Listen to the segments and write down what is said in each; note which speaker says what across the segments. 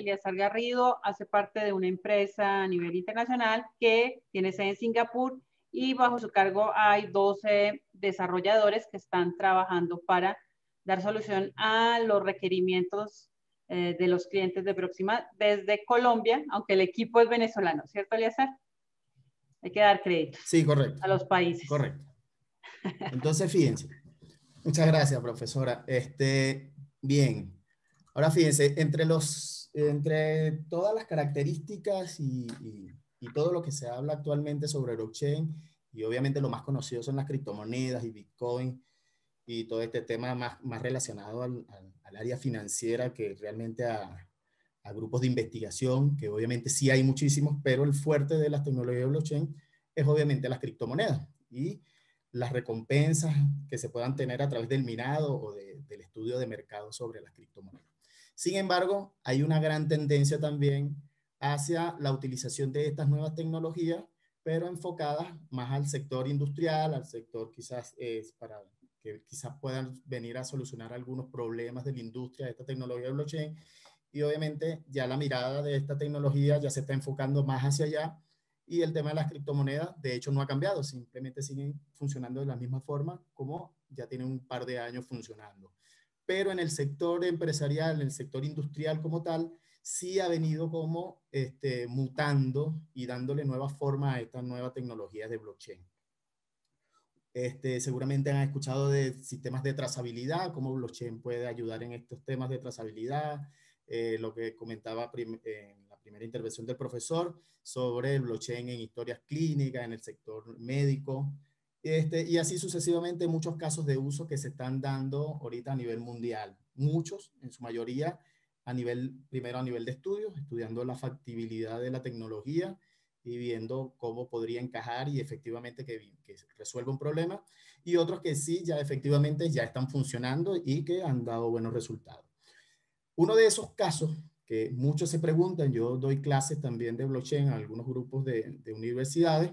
Speaker 1: Eliazar Garrido hace parte de una empresa a nivel internacional que tiene sede en Singapur y bajo su cargo hay 12 desarrolladores que están trabajando para dar solución a los requerimientos de los clientes de Proxima desde Colombia, aunque el equipo es venezolano, ¿cierto, Eliazar? Hay que dar créditos
Speaker 2: Sí, correcto.
Speaker 1: a los países.
Speaker 2: Correcto. Entonces, fíjense. Muchas gracias, profesora. Bien. Ahora fíjense, entre todas las características y todo lo que se habla actualmente sobre blockchain, y obviamente lo más conocido son las criptomonedas y Bitcoin, y todo este tema más relacionado al área financiera que realmente a grupos de investigación, que obviamente sí hay muchísimos, pero el fuerte de las tecnologías de blockchain es obviamente las criptomonedas y las recompensas que se puedan tener a través del minado o del estudio de mercado sobre las criptomonedas. Sin embargo, hay una gran tendencia también hacia la utilización de estas nuevas tecnologías, pero enfocadas más al sector industrial, al sector quizás para que quizás puedan venir a solucionar algunos problemas de la industria de esta tecnología de blockchain. Y obviamente ya la mirada de esta tecnología ya se está enfocando más hacia allá y el tema de las criptomonedas de hecho no ha cambiado, simplemente siguen funcionando de la misma forma como ya tienen un par de años funcionando. Pero en el sector empresarial, en el sector industrial como tal, sí ha venido como mutando y dándole nueva forma a estas nuevas tecnologías de blockchain. Seguramente han escuchado de sistemas de trazabilidad, cómo blockchain puede ayudar en estos temas de trazabilidad, lo que comentaba en la primera intervención del profesor sobre el blockchain en historias clínicas, en el sector médico, y así sucesivamente muchos casos de uso que se están dando ahorita a nivel mundial. Muchos, en su mayoría, primero a nivel de estudios, estudiando la factibilidad de la tecnología, y viendo cómo podría encajar y efectivamente que resuelva un problema, y otros que sí, ya efectivamente ya están funcionando y que han dado buenos resultados. Uno de esos casos que muchos se preguntan, yo doy clases también de blockchain a algunos grupos de universidades,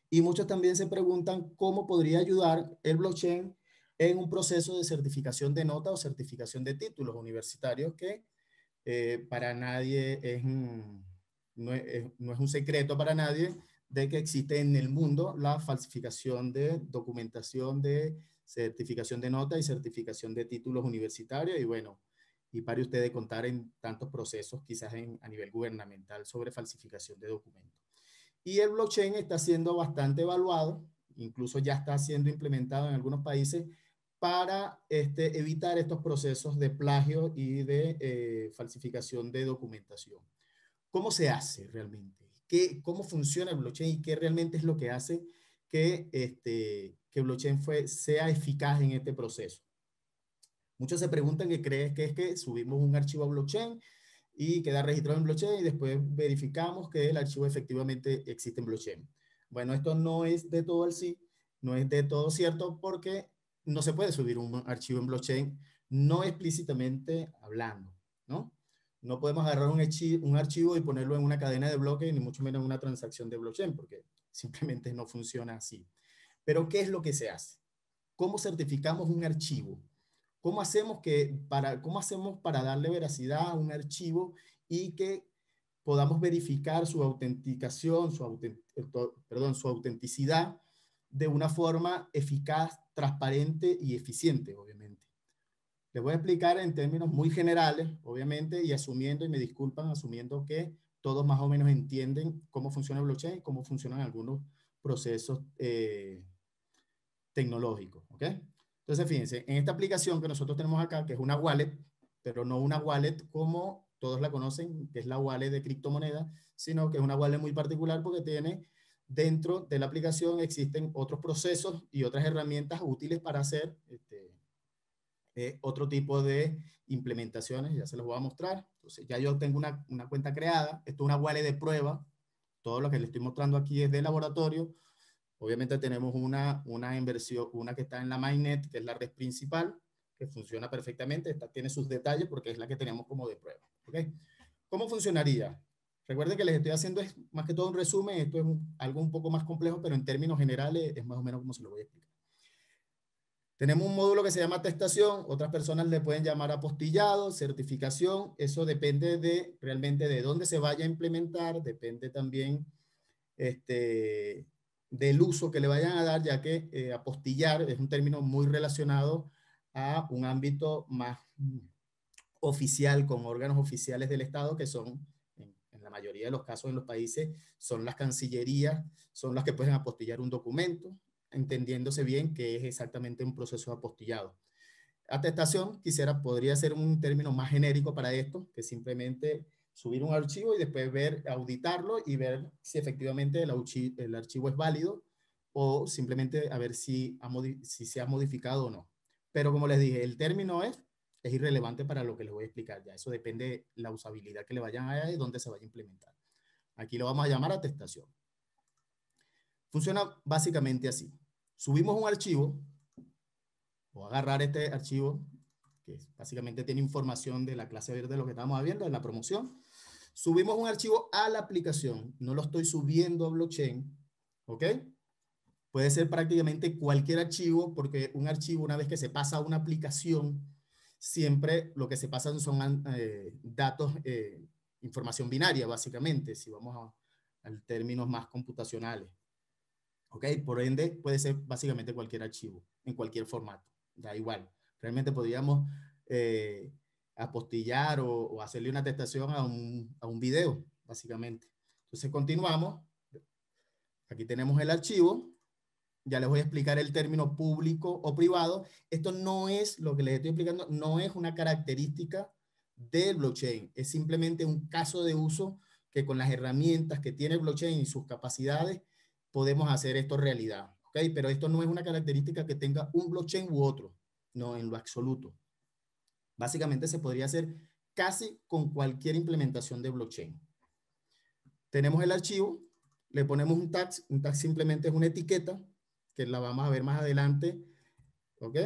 Speaker 2: y muchos también se preguntan cómo podría ayudar el blockchain en un proceso de certificación de nota o certificación de títulos universitarios que para nadie no es un secreto para nadie de que existe en el mundo la falsificación de documentación de certificación de nota y certificación de títulos universitarios. Y bueno, y para ustedes contar en tantos procesos quizás a nivel gubernamental sobre falsificación de documentos. Y el blockchain está siendo bastante evaluado, incluso ya está siendo implementado en algunos países para evitar estos procesos de plagio y de falsificación de documentación. ¿Cómo se hace realmente? ¿Cómo funciona el blockchain y qué realmente es lo que hace que blockchain sea eficaz en este proceso? Muchos se preguntan qué crees que es que subimos un archivo a blockchain y queda registrado en blockchain y después verificamos que el archivo efectivamente existe en blockchain. Bueno, esto no es de todo así, no es de todo cierto porque no se puede subir un archivo en blockchain no explícitamente hablando, ¿no? No podemos agarrar un archivo y ponerlo en una cadena de bloques, ni mucho menos en una transacción de blockchain, porque simplemente no funciona así. Pero, ¿qué es lo que se hace? ¿Cómo certificamos un archivo? ¿Cómo hacemos para darle veracidad a un archivo y que podamos verificar su autenticación, su autenticidad de una forma eficaz, transparente y eficiente, obviamente? Les voy a explicar en términos muy generales, obviamente, y asumiendo, y me disculpan, asumiendo que todos más o menos entienden cómo funciona el blockchain y cómo funcionan algunos procesos tecnológicos, ¿ok? Entonces, fíjense, en esta aplicación que nosotros tenemos acá, que es una wallet, pero no una wallet como todos la conocen, que es la wallet de criptomonedas, sino que es una wallet muy particular porque tiene dentro de la aplicación existen otros procesos y otras herramientas útiles para hacer otro tipo de implementaciones, ya se los voy a mostrar. Entonces, ya yo tengo una cuenta creada, esto es una wallet de prueba, todo lo que les estoy mostrando aquí es de laboratorio. Obviamente tenemos una inversión, una que está en la mainnet, que es la red principal, que funciona perfectamente. Esta tiene sus detalles porque es la que tenemos como de prueba. ¿Okay? ¿Cómo funcionaría? Recuerden que les estoy haciendo es más que todo un resumen. Esto es algo un poco más complejo, pero en términos generales es más o menos como se lo voy a explicar. Tenemos un módulo que se llama atestación, otras personas le pueden llamar apostillado, certificación, eso depende realmente de dónde se vaya a implementar, depende también del uso que le vayan a dar, ya que apostillar es un término muy relacionado a un ámbito más oficial, con órganos oficiales del Estado, que son, en la mayoría de los casos en los países, son las cancillerías, son las que pueden apostillar un documento, entendiéndose bien que es exactamente un proceso de apostillado. Atestación, podría ser un término más genérico para esto, que simplemente subir un archivo y después auditarlo y ver si efectivamente el archivo es válido o simplemente a ver si se ha modificado o no. Pero como les dije, el término es irrelevante para lo que les voy a explicar ya. Eso depende de la usabilidad que le vayan a dar y dónde se vaya a implementar. Aquí lo vamos a llamar atestación. Funciona básicamente así. Subimos un archivo, o agarrar este archivo, que básicamente tiene información de la clase verde de lo que estamos viendo, de la promoción. Subimos un archivo a la aplicación. No lo estoy subiendo a blockchain, ¿ok? Puede ser prácticamente cualquier archivo, porque un archivo, una vez que se pasa a una aplicación, siempre lo que se pasan son datos, información binaria, básicamente, si vamos a términos más computacionales. ¿Ok? Por ende, puede ser básicamente cualquier archivo, en cualquier formato. Da igual. Realmente podríamos apostillar o hacerle una atestación a un video, básicamente. Entonces, continuamos. Aquí tenemos el archivo. Ya les voy a explicar el término público o privado. Esto no es, lo que les estoy explicando, no es una característica del blockchain. Es simplemente un caso de uso que con las herramientas que tiene el blockchain y sus capacidades podemos hacer esto realidad. ¿Ok? Pero esto no es una característica que tenga un blockchain u otro. No, en lo absoluto. Básicamente se podría hacer casi con cualquier implementación de blockchain. Tenemos el archivo, le ponemos un tag. Un tag simplemente es una etiqueta que la vamos a ver más adelante, ¿ok?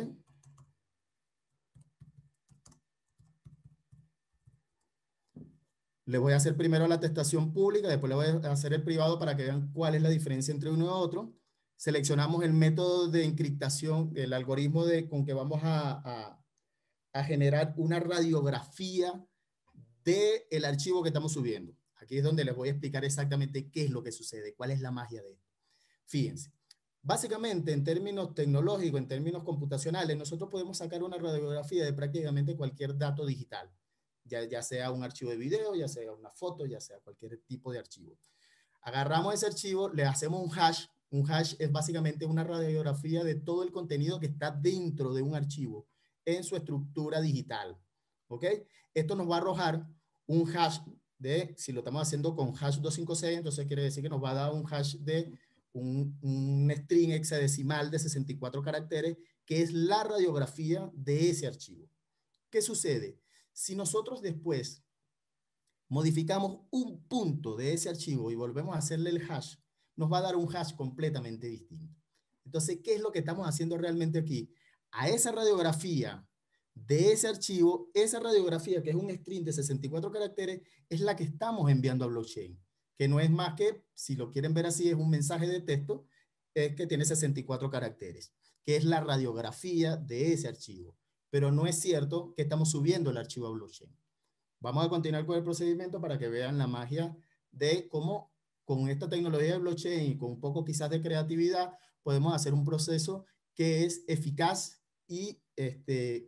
Speaker 2: Le voy a hacer primero la atestación pública, después le voy a hacer el privado para que vean cuál es la diferencia entre uno y otro. Seleccionamos el método de encriptación, el algoritmo con que vamos a generar una radiografía del archivo que estamos subiendo. Aquí es donde les voy a explicar exactamente qué es lo que sucede, cuál es la magia de esto. Fíjense. Básicamente, en términos tecnológicos, en términos computacionales, nosotros podemos sacar una radiografía de prácticamente cualquier dato digital, ya sea un archivo de video, ya sea una foto, ya sea cualquier tipo de archivo. Agarramos ese archivo, le hacemos un hash. Un hash es básicamente una radiografía de todo el contenido que está dentro de un archivo en su estructura digital. ¿Ok? Esto nos va a arrojar un hash si lo estamos haciendo con hash 256, entonces quiere decir que nos va a dar un hash de un string hexadecimal de 64 caracteres, que es la radiografía de ese archivo. ¿Qué sucede? Si nosotros después modificamos un punto de ese archivo y volvemos a hacerle el hash, nos va a dar un hash completamente distinto. Entonces, ¿qué es lo que estamos haciendo realmente aquí? A esa radiografía de ese archivo, esa radiografía que es un string de 64 caracteres, es la que estamos enviando a blockchain, que no es más que, si lo quieren ver así, es un mensaje de texto que tiene 64 caracteres, que es la radiografía de ese archivo. Pero no es cierto que estamos subiendo el archivo a blockchain. Vamos a continuar con el procedimiento para que vean la magia de cómo con esta tecnología de blockchain y con un poco quizás de creatividad podemos hacer un proceso que es eficaz y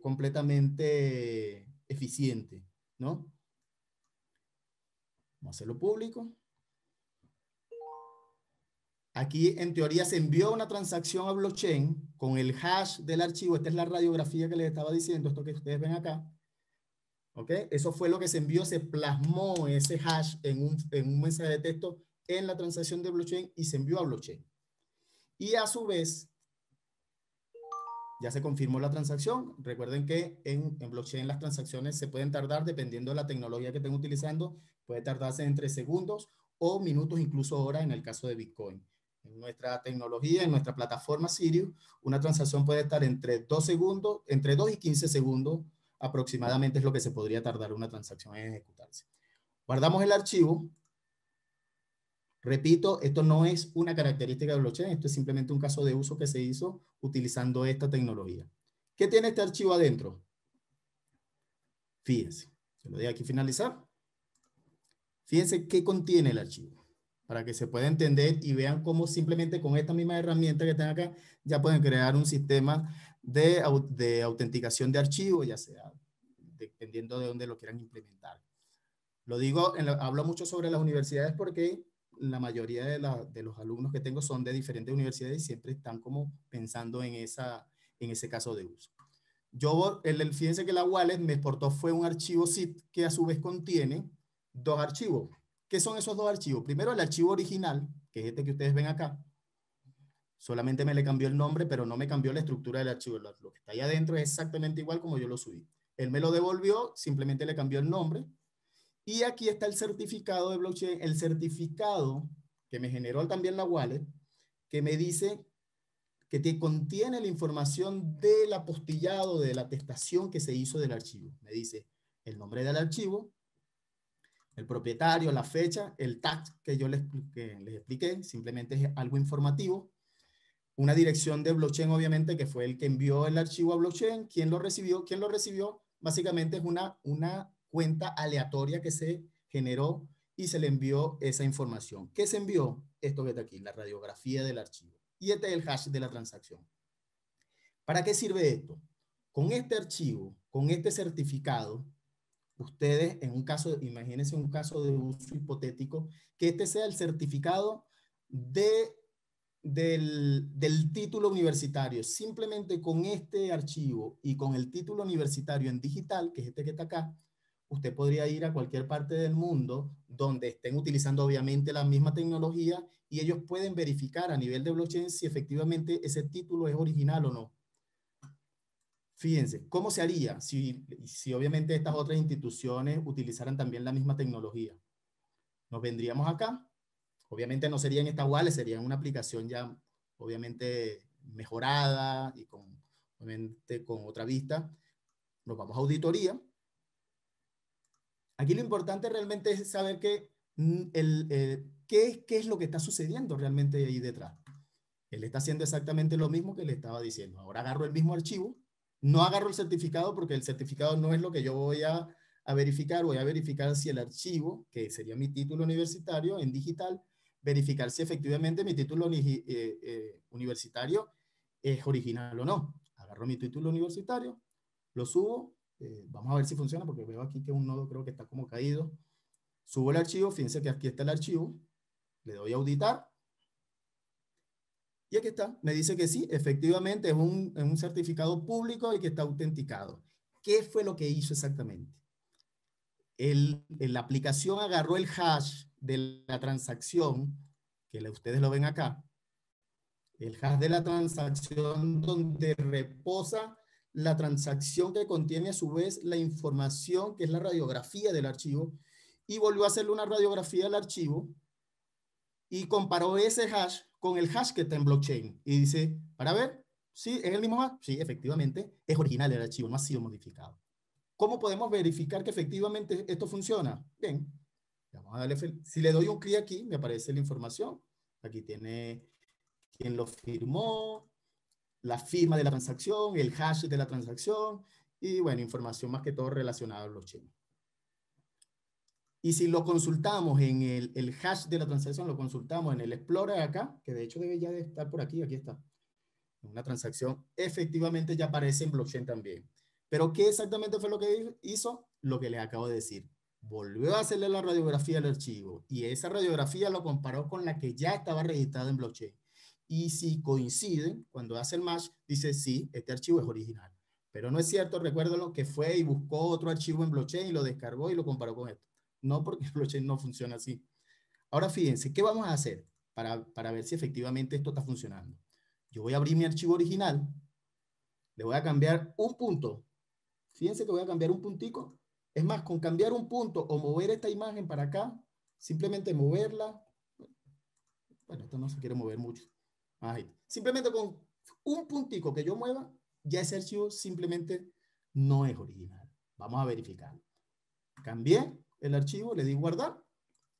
Speaker 2: completamente eficiente, ¿no? Vamos a hacerlo público. Aquí en teoría se envió una transacción a blockchain con el hash del archivo. Esta es la radiografía que les estaba diciendo, esto que ustedes ven acá. ¿Ok? Eso fue lo que se envió, se plasmó ese hash en un mensaje de texto en la transacción de blockchain y se envió a blockchain. Y a su vez, ya se confirmó la transacción. Recuerden que en blockchain las transacciones se pueden tardar, dependiendo de la tecnología que estén utilizando, puede tardarse entre segundos o minutos, incluso horas en el caso de Bitcoin. En nuestra tecnología, en nuestra plataforma Sirius, una transacción puede estar entre 2 segundos, entre 2 y 15 segundos aproximadamente es lo que se podría tardar una transacción en ejecutarse. Guardamos el archivo Repito, esto no es una característica de blockchain, esto es simplemente un caso de uso que se hizo utilizando esta tecnología. ¿Qué tiene este archivo adentro? Fíjense, se lo doy aquí finalizar. Fíjense qué contiene el archivo, para que se pueda entender y vean cómo simplemente con esta misma herramienta que están acá, ya pueden crear un sistema de autenticación de archivos, ya sea dependiendo de dónde lo quieran implementar. Lo digo, hablo mucho sobre las universidades porque la mayoría de los alumnos que tengo son de diferentes universidades y siempre están como pensando en ese caso de uso. Fíjense que la wallet me exportó fue un archivo zip que a su vez contiene dos archivos. ¿Qué son esos dos archivos? Primero el archivo original, que es este que ustedes ven acá. Solamente me le cambió el nombre, pero no me cambió la estructura del archivo. Lo que está ahí adentro es exactamente igual como yo lo subí. Él me lo devolvió, simplemente le cambió el nombre. Y aquí está el certificado de blockchain, el certificado que me generó también la wallet, que me dice que contiene la información del apostillado, de la atestación que se hizo del archivo. Me dice el nombre del archivo, el propietario, la fecha, el tag que yo les expliqué, simplemente es algo informativo. Una dirección de blockchain, obviamente, que fue el que envió el archivo a blockchain. ¿Quién lo recibió? ¿Quién lo recibió? Básicamente es una cuenta aleatoria que se generó y se le envió esa información. ¿Qué se envió? Esto que está aquí, la radiografía del archivo. Y este es el hash de la transacción. ¿Para qué sirve esto? Con este archivo, con este certificado, ustedes en un caso, imagínense un caso de uso hipotético, que este sea el certificado del título universitario. Simplemente con este archivo y con el título universitario en digital, que es este que está acá, usted podría ir a cualquier parte del mundo donde estén utilizando obviamente la misma tecnología y ellos pueden verificar a nivel de blockchain si efectivamente ese título es original o no. Fíjense, ¿cómo se haría si obviamente estas otras instituciones utilizaran también la misma tecnología? Nos vendríamos acá, obviamente no sería en esta wallet, sería en una aplicación ya obviamente mejorada y obviamente con otra vista. Nos vamos a auditoría. Aquí lo importante realmente es saber qué es lo que está sucediendo realmente ahí detrás. Él está haciendo exactamente lo mismo que le estaba diciendo. Ahora agarro el mismo archivo, no agarro el certificado porque el certificado no es lo que yo voy a verificar. Voy a verificar si el archivo, que sería mi título universitario en digital, verificar si efectivamente mi título universitario es original o no. Agarro mi título universitario, lo subo, vamos a ver si funciona porque veo aquí que un nodo creo que está como caído. Subo el archivo, fíjense que aquí está el archivo, le doy a auditar. Y aquí está, me dice que sí, efectivamente es un certificado público y que está autenticado. ¿Qué fue lo que hizo exactamente? La aplicación agarró el hash de la transacción, que ustedes lo ven acá, el hash de la transacción donde reposa la transacción que contiene a su vez la información que es la radiografía del archivo y volvió a hacerle una radiografía del archivo y comparó ese hash con el hash que está en blockchain y dice, para ver, ¿sí es el mismo hash? Sí, efectivamente, es original el archivo, no ha sido modificado. ¿Cómo podemos verificar que efectivamente esto funciona? Bien, vamos a darle, si le doy un clic aquí, me aparece la información. Aquí tiene quién lo firmó, la firma de la transacción, el hash de la transacción y, bueno, información más que todo relacionada a blockchain. Y si lo consultamos en el hash de la transacción, lo consultamos en el Explorer acá, que de hecho debe ya de estar por aquí, aquí está. Una transacción efectivamente ya aparece en blockchain también. Pero ¿qué exactamente fue lo que hizo? Lo que les acabo de decir. Volvió a hacerle la radiografía al archivo y esa radiografía lo comparó con la que ya estaba registrada en blockchain. Y si coinciden, cuando hace el match, dice sí, este archivo es original. Pero no es cierto, recuérdalo que fue y buscó otro archivo en blockchain y lo descargó y lo comparó con esto. No, porque blockchain no funciona así. Ahora fíjense, ¿qué vamos a hacer para ver si efectivamente esto está funcionando? Yo voy a abrir mi archivo original, le voy a cambiar un punto. Fíjense que voy a cambiar un puntico. Es más, con cambiar un punto o mover esta imagen para acá, simplemente moverla. Bueno, esto no se quiere mover mucho. Ahí. Simplemente con un puntico que yo mueva, ya ese archivo simplemente no es original. Vamos a verificar. Cambié el archivo, le di guardar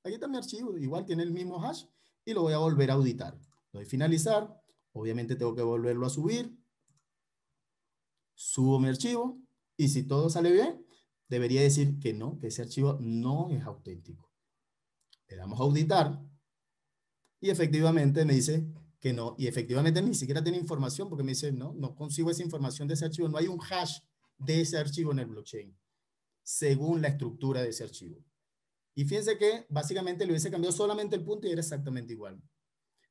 Speaker 2: aquí está mi archivo, igual tiene el mismo hash y lo voy a volver a auditar. Lo doy finalizar, obviamente tengo que volverlo a subir, subo mi archivo y si todo sale bien, debería decir que no, que ese archivo no es auténtico. Le damos a auditar y efectivamente me dice que no, y efectivamente ni siquiera tiene información porque me dice, no, no consigo esa información de ese archivo, no hay un hash de ese archivo en el blockchain, según la estructura de ese archivo. Y fíjense que básicamente le hubiese cambiado solamente el punto y era exactamente igual.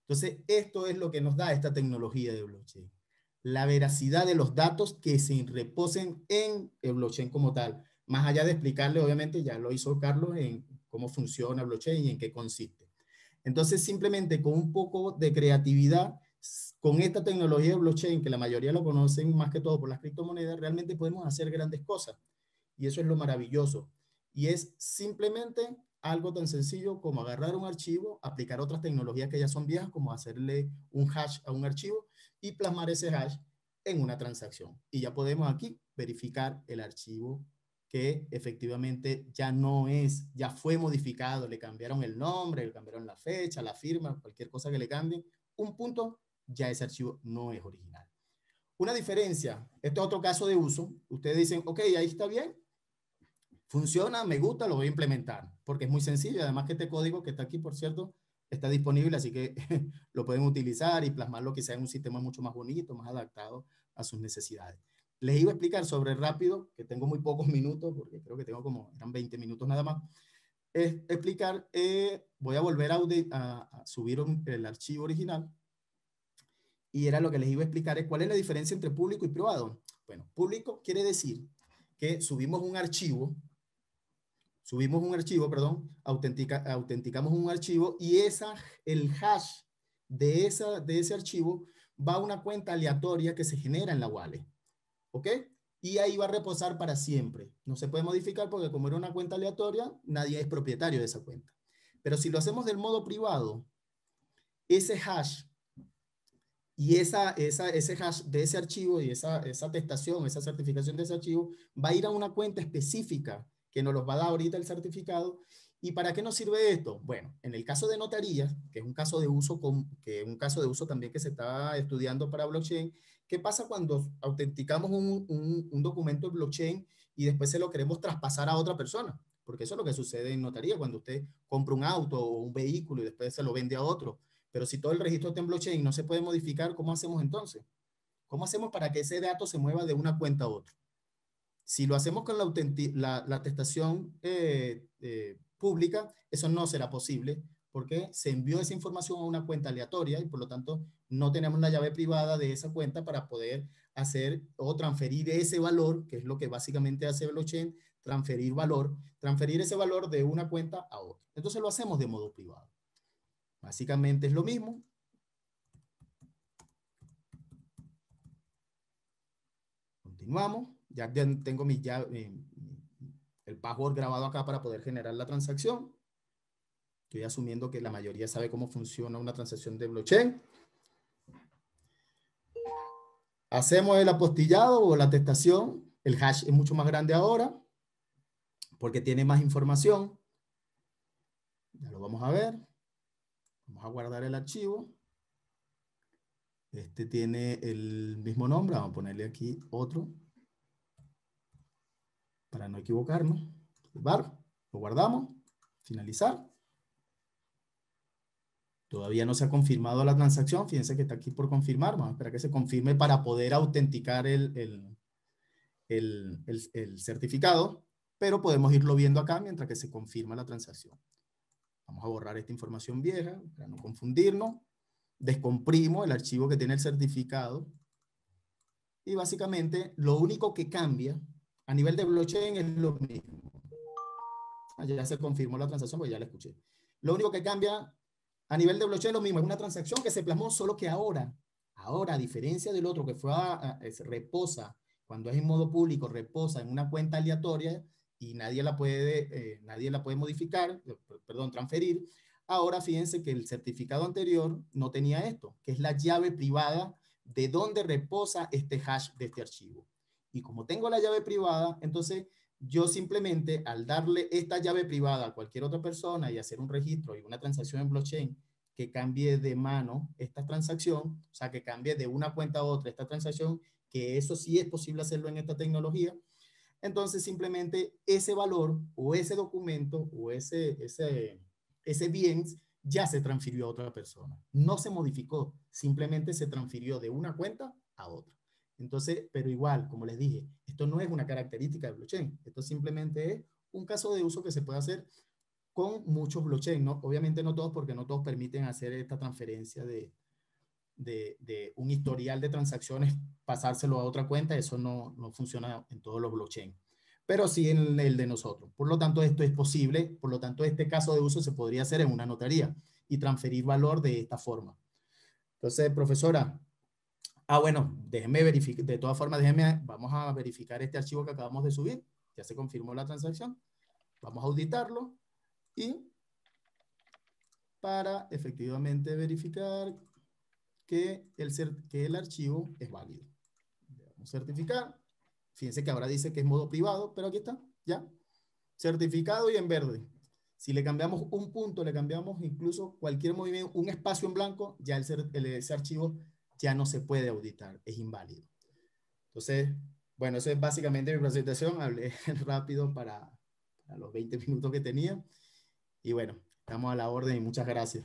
Speaker 2: Entonces, esto es lo que nos da esta tecnología de blockchain. La veracidad de los datos que se reposen en el blockchain como tal. Más allá de explicarle, obviamente, ya lo hizo Carlos en cómo funciona blockchain y en qué consiste. Entonces, simplemente con un poco de creatividad, con esta tecnología de blockchain, que la mayoría lo conocen más que todo por las criptomonedas, realmente podemos hacer grandes cosas. Y eso es lo maravilloso. Y es simplemente algo tan sencillo como agarrar un archivo, aplicar otras tecnologías que ya son viejas, como hacerle un hash a un archivo y plasmar ese hash en una transacción. Y ya podemos aquí verificar el archivo que efectivamente ya no es, ya fue modificado, le cambiaron el nombre, le cambiaron la fecha, la firma, cualquier cosa que le cambien, un punto, ya ese archivo no es original. Una diferencia, este es otro caso de uso, ustedes dicen, ok, ahí está bien, funciona, me gusta, lo voy a implementar, porque es muy sencillo, además que este código que está aquí, por cierto, está disponible, así que lo pueden utilizar y plasmarlo quizá en un sistema mucho más bonito, más adaptado a sus necesidades. Les iba a explicar sobre rápido, que tengo muy pocos minutos, porque creo que tengo como, eran 20 minutos nada más, es explicar, voy a volver a subir el archivo original, y era lo que les iba a explicar, es cuál es la diferencia entre público y privado. Bueno, público quiere decir que subimos un archivo, perdón, autenticamos un archivo y el hash de ese archivo va a una cuenta aleatoria que se genera en la wallet, ¿ok? Y ahí va a reposar para siempre. No se puede modificar porque como era una cuenta aleatoria, nadie es propietario de esa cuenta. Pero si lo hacemos del modo privado, ese hash y ese hash de ese archivo y esa atestación, esa certificación de ese archivo va a ir a una cuenta específica que nos los va a dar ahorita el certificado. ¿Y para qué nos sirve esto? Bueno, en el caso de notarías, que es un caso de uso, también que se está estudiando para blockchain, ¿qué pasa cuando autenticamos un documento en blockchain y después se lo queremos traspasar a otra persona? Porque eso es lo que sucede en notaría, cuando usted compra un auto o un vehículo y después se lo vende a otro. Pero si todo el registro está en blockchain no se puede modificar, ¿cómo hacemos entonces? ¿Cómo hacemos para que ese dato se mueva de una cuenta a otra? Si lo hacemos con la atestación pública, eso no será posible porque se envió esa información a una cuenta aleatoria y por lo tanto no tenemos la llave privada de esa cuenta para poder hacer o transferir ese valor, que es lo que básicamente hace blockchain, transferir ese valor de una cuenta a otra. Entonces lo hacemos de modo privado. Básicamente es lo mismo. Continuamos. Ya tengo el password grabado acá para poder generar la transacción. Estoy asumiendo que la mayoría sabe cómo funciona una transacción de blockchain. Hacemos el apostillado o la atestación. El hash es mucho más grande ahora porque tiene más información. Ya lo vamos a ver. Vamos a guardar el archivo. Este tiene el mismo nombre. Vamos a ponerle aquí otro para no equivocarnos. Lo guardamos. Finalizar. Todavía no se ha confirmado la transacción. Fíjense que está aquí por confirmar. Vamos a esperar que se confirme para poder autenticar el certificado, pero podemos irlo viendo acá mientras que se confirma la transacción. Vamos a borrar esta información vieja para no confundirnos. Descomprimo el archivo que tiene el certificado y básicamente lo único que cambia a nivel de blockchain es lo mismo. Ya se confirmó la transacción porque ya la escuché. Lo único que cambia a nivel de blockchain es lo mismo, es una transacción que se plasmó, solo que ahora, a diferencia del otro que fue reposa, cuando es en modo público, reposa en una cuenta aleatoria y nadie la puede modificar, perdón, transferir. Ahora fíjense que el certificado anterior no tenía esto, que es la llave privada de donde reposa este hash de este archivo. Y como tengo la llave privada, entonces yo simplemente al darle esta llave privada a cualquier otra persona y hacer un registro y una transacción en blockchain que cambie de mano esta transacción, o sea, que cambie de una cuenta a otra esta transacción, que eso sí es posible hacerlo en esta tecnología, entonces simplemente ese valor o ese documento o ese bien ya se transfirió a otra persona. No se modificó, simplemente se transfirió de una cuenta a otra. Entonces, pero igual, como les dije, esto no es una característica de blockchain. Esto simplemente es un caso de uso que se puede hacer con muchos blockchain, ¿no? Obviamente no todos, porque no todos permiten hacer esta transferencia de un historial de transacciones, pasárselo a otra cuenta. Eso no funciona en todos los blockchain, pero sí en el de nosotros. Por lo tanto, esto es posible. Por lo tanto, este caso de uso se podría hacer en una notaría y transferir valor de esta forma. Entonces, profesora, bueno, déjeme verificar, de todas formas, vamos a verificar este archivo que acabamos de subir. Ya se confirmó la transacción. Vamos a auditarlo y para efectivamente verificar que el archivo es válido. Le damos certificar. Fíjense que ahora dice que es modo privado, pero aquí está, ya. Certificado y en verde. Si le cambiamos un punto, le cambiamos incluso cualquier movimiento, un espacio en blanco, ya ese archivo ya no se puede auditar, es inválido. Entonces, bueno, eso es básicamente mi presentación. Hablé rápido para los 20 minutos que tenía. Y bueno, estamos a la orden y muchas gracias.